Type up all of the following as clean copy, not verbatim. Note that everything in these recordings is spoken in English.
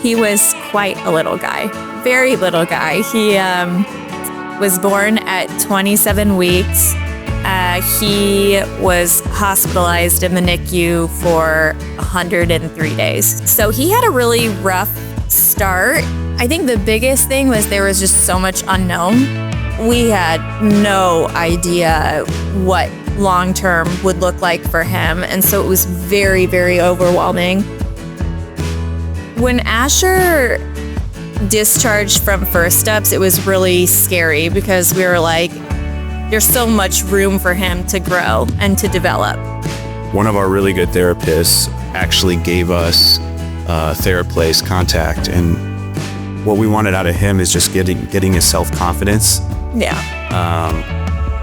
He was quite a little guy, very little guy. He was born at 27 weeks. He was hospitalized in the NICU for 103 days. So he had a really rough start. I think the biggest thing was there was just so much unknown. We had no idea what long-term would look like for him. And so it was very, very overwhelming. When Asher discharged from First Steps, it was really scary because we were like, there's so much room for him to grow and to develop. One of our really good therapists actually gave us TheraPlay's contact, and what we wanted out of him is just getting his self-confidence. Yeah.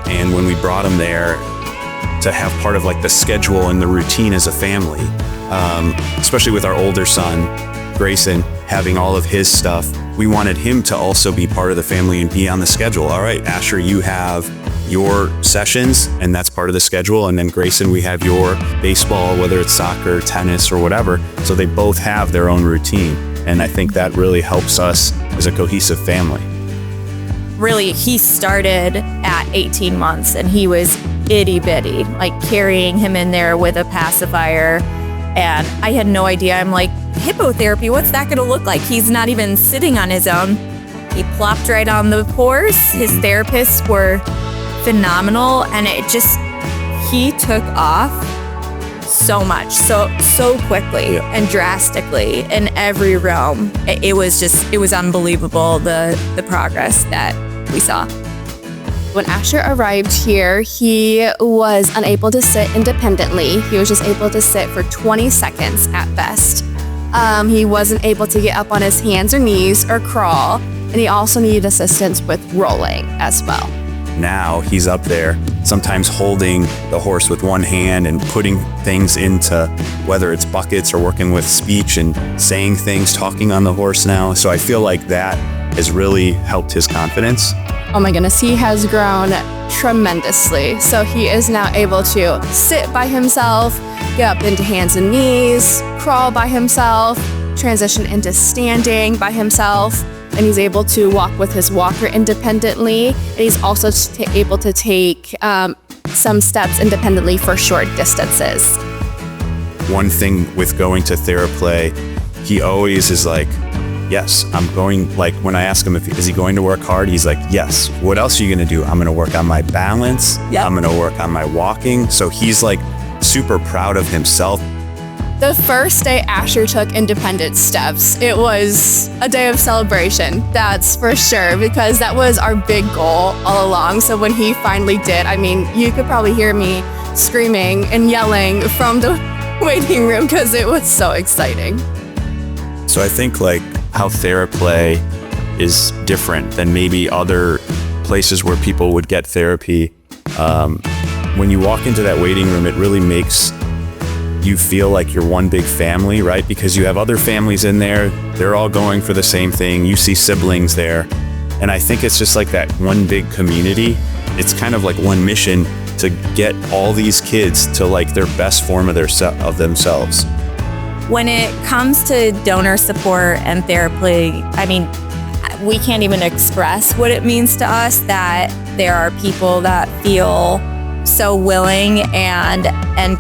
And when we brought him there to have part of like the schedule and the routine as a family, especially with our older son, Grayson, having all of his stuff, we wanted him to also be part of the family and be on the schedule. All right, Asher, you have your sessions and that's part of the schedule. And then Grayson, we have your baseball, whether it's soccer, tennis, or whatever. So they both have their own routine. And I think that really helps us as a cohesive family. Really, he started at 18 months and he was itty bitty, like carrying him in there with a pacifier. And I had no idea. I'm like, hippotherapy, what's that going to look like? He's not even sitting on his own. He plopped right on the horse. His therapists were phenomenal. And he took off so much, so quickly and drastically in every realm. It was unbelievable, the progress that we saw. When Asher arrived here, he was unable to sit independently. He was just able to sit for 20 seconds at best. He wasn't able to get up on his hands or knees or crawl, and he also needed assistance with rolling as well. Now he's up there, sometimes holding the horse with one hand and putting things into, whether it's buckets or working with speech and saying things, talking on the horse now. So I feel like that has really helped his confidence. Oh my goodness, he has grown tremendously. So he is now able to sit by himself, get up into hands and knees, crawl by himself, transition into standing by himself, and he's able to walk with his walker independently. And he's also able to take some steps independently for short distances. One thing with going to TheraPlay, he always is like, yes, I'm going, like when I ask him is he going to work hard, he's like, yes. What else are you going to do? I'm going to work on my balance. Yep. I'm going to work on my walking. So he's like super proud of himself. The first day Asher took independent steps, it was a day of celebration, that's for sure, because that was our big goal all along. So when he finally did, I mean, you could probably hear me screaming and yelling from the waiting room because it was so exciting. So I think like how TheraPlay is different than maybe other places where people would get therapy. When you walk into that waiting room, it really makes you feel like you're one big family, right? Because you have other families in there. They're all going for the same thing. You see siblings there. And I think it's just like that one big community. It's kind of like one mission to get all these kids to like their best form of themselves. When it comes to donor support and therapy, I mean, we can't even express what it means to us that there are people that feel so willing and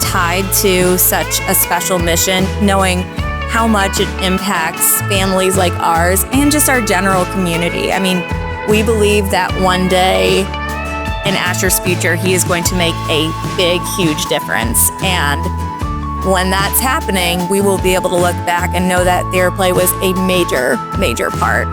tied to such a special mission, knowing how much it impacts families like ours and just our general community. I mean, we believe that one day in Asher's future, he is going to make a big, huge difference. And when that's happening, we will be able to look back and know that TheraPlay was a major, major part